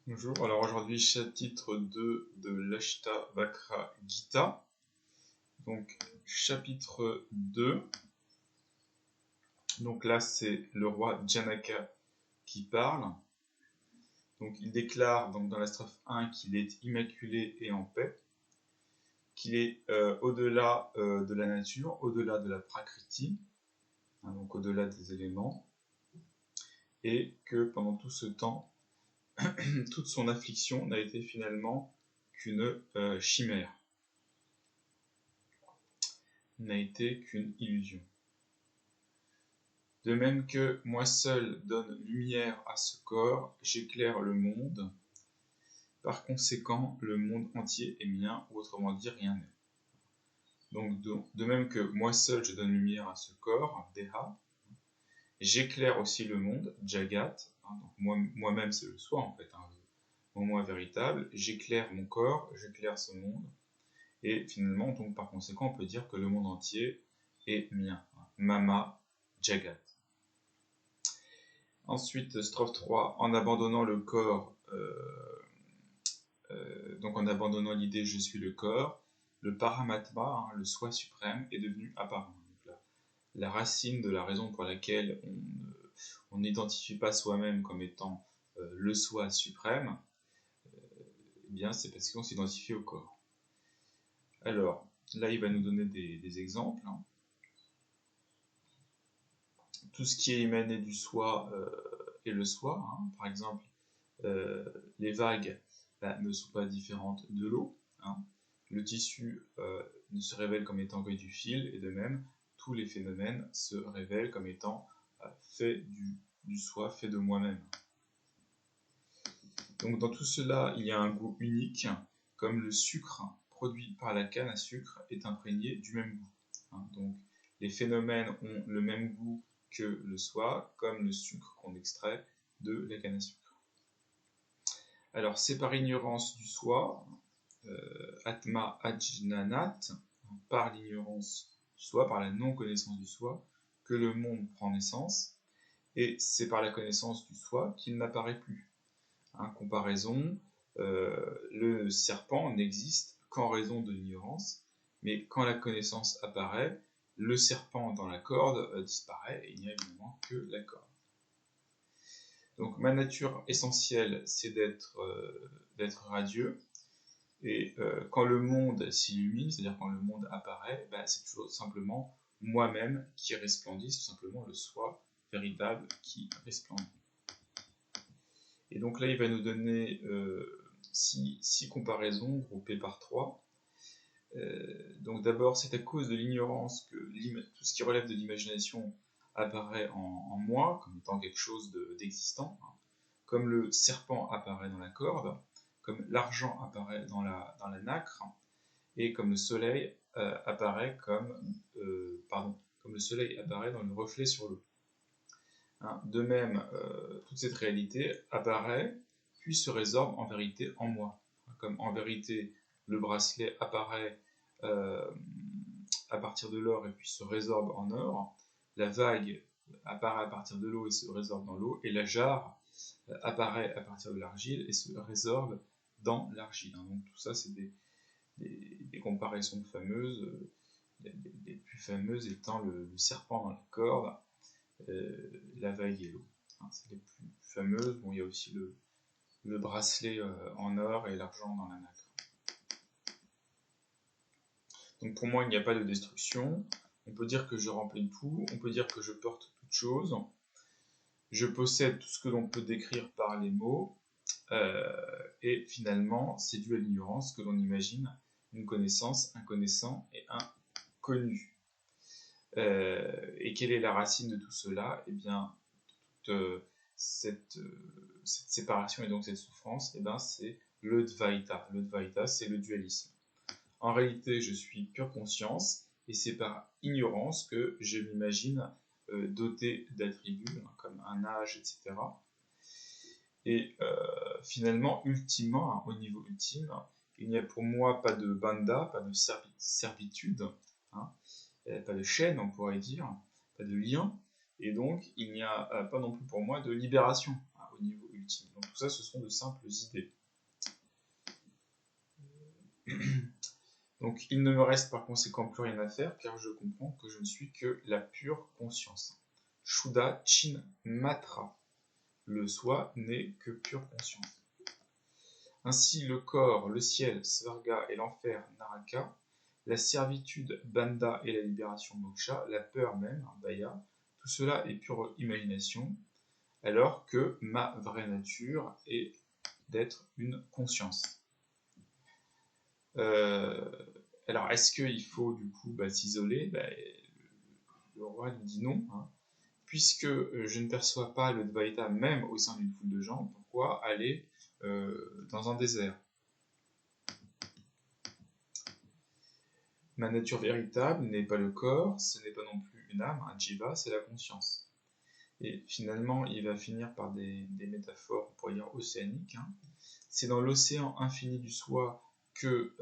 Bonjour, alors aujourd'hui chapitre 2 de l'Ashtavakra Gita. Donc chapitre 2, donc là c'est le roi Janaka qui parle. Donc il déclare donc, dans la strophe 1 qu'il est immaculé et en paix, qu'il est au-delà de la nature, au-delà de la prakriti, donc au-delà des éléments, et que pendant tout ce temps, toute son affliction n'a été finalement qu'une chimère, n'a été qu'une illusion. De même que moi seul donne lumière à ce corps, j'éclaire le monde. Par conséquent, le monde entier est mien, ou autrement dit, rien n'est. Donc, de même que moi seul je donne lumière à ce corps, Deha, j'éclaire aussi le monde, Jagat. Donc moi-même c'est le soi en fait, mon moi véritable. J'éclaire mon corps, j'éclaire ce monde. Et finalement, donc par conséquent, on peut dire que le monde entier est mien. Mama, Jagat. Ensuite, strophe 3, en abandonnant le corps, donc en abandonnant l'idée je suis le corps, le paramatma, le soi suprême, est devenu apparent. Donc la racine de la raison pour laquelle on n'identifie pas soi-même comme étant le soi suprême, eh bien c'est parce qu'on s'identifie au corps. Alors, là il va nous donner des exemples. Tout ce qui est émané du soi est le soi. Par exemple, les vagues ne sont pas différentes de l'eau. Le tissu ne se révèle comme étant que du fil, et de même, tous les phénomènes se révèlent comme étant faits du soi, faits de moi-même. Donc dans tout cela, il y a un goût unique, comme le sucre produit par la canne à sucre est imprégné du même goût. Donc les phénomènes ont le même goût que le soi, comme le sucre qu'on extrait de la canne à sucre. Alors c'est par ignorance du soi, Atma Ajnanat, par l'ignorance du soi, par la non-connaissance du soi, que le monde prend naissance, et c'est par la connaissance du soi qu'il n'apparaît plus. Comparaison, le serpent n'existe qu'en raison de l'ignorance, mais quand la connaissance apparaît, le serpent dans la corde disparaît, et il n'y a évidemment que la corde. Donc ma nature essentielle, c'est d'être radieux. Et quand le monde s'illumine, c'est-à-dire quand le monde apparaît, c'est toujours simplement moi-même qui resplendit, c'est tout simplement le soi véritable qui resplendit. Et donc là, il va nous donner 6 comparaisons groupées par 3. Donc d'abord, c'est à cause de l'ignorance que tout ce qui relève de l'imagination apparaît en moi, comme étant quelque chose d'existant, comme le serpent apparaît dans la corde, comme l'argent apparaît dans la nacre, et comme le soleil apparaît comme le soleil apparaît dans le reflet sur l'eau. De même, toute cette réalité apparaît puis se résorbe en vérité en moi. Comme en vérité le bracelet apparaît à partir de l'or et puis se résorbe en or, la vague apparaît à partir de l'eau et se résorbe dans l'eau, et la jarre apparaît à partir de l'argile et se résorbe dans l'argile. Donc tout ça, c'est des comparaisons fameuses, les plus fameuses étant le serpent dans la corde, la vague et l'eau. C'est les plus fameuses. Bon, il y a aussi le bracelet en or et l'argent dans la nacre. Donc pour moi, il n'y a pas de destruction. On peut dire que je remplis tout, on peut dire que je porte toute chose. Je possède tout ce que l'on peut décrire par les mots. Et finalement, c'est dû à l'ignorance que l'on imagine une connaissance, un connaissant et un connu. Et quelle est la racine de tout cela? Eh bien, toute cette séparation et donc cette souffrance, c'est le Dvaita. Le Dvaita, c'est le dualisme. En réalité, je suis pure conscience, et c'est par ignorance que je m'imagine doté d'attributs, comme un âge, etc. Et finalement, ultimement, au niveau ultime, il n'y a pour moi pas de banda, pas de servitude, pas de chaîne, on pourrait dire, pas de lien, et donc il n'y a pas non plus pour moi de libération au niveau ultime. ultime. Donc tout ça, ce sont de simples idées. Donc il ne me reste par conséquent plus rien à faire, car je comprends que je ne suis que la pure conscience. Shuddha Chin Matra. Le soi n'est que pure conscience. Ainsi le corps, le ciel, Svarga et l'enfer, Naraka, la servitude, Bandha et la libération, Moksha, la peur même, Bhaya, tout cela est pure imagination, alors que ma vraie nature est d'être une conscience. Alors, est-ce qu'il faut du coup s'isoler? Le roi lui dit non, hein. Puisque je ne perçois pas le Dvaita même au sein d'une foule de gens, pourquoi aller dans un désert? Ma nature véritable n'est pas le corps, ce n'est pas non plus une âme, un jiva, c'est la conscience. Et finalement, il va finir par des métaphores, on pourrait dire océaniques, hein. C'est dans l'océan infini du soi que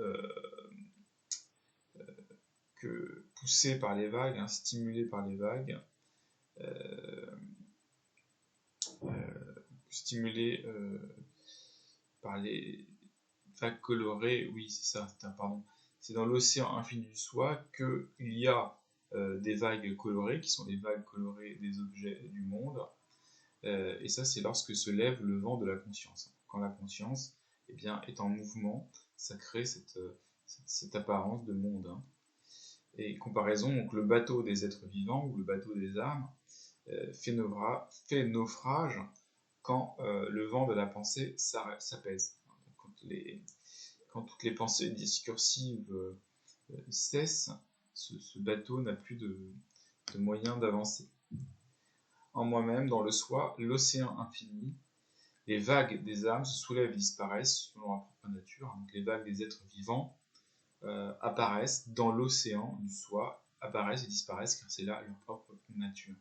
poussé par les vagues, hein, stimulé par les vagues, stimulé par les vagues colorées, oui c'est ça, pardon, c'est dans l'océan infini du soi qu'il y a des vagues colorées, qui sont les vagues colorées des objets du monde, et ça c'est lorsque se lève le vent de la conscience. Quand la conscience est en mouvement, ça crée cette apparence de monde, hein. Et comparaison, donc le bateau des êtres vivants ou le bateau des âmes fait naufrage quand le vent de la pensée s'apaise. Quand toutes les pensées discursives cessent, ce bateau n'a plus de moyen d'avancer. En moi-même, dans le soi, l'océan infini, les vagues des âmes se soulèvent et disparaissent selon leur propre nature. Donc les vagues des êtres vivants apparaissent dans l'océan du soi, apparaissent et disparaissent car c'est là leur propre nature.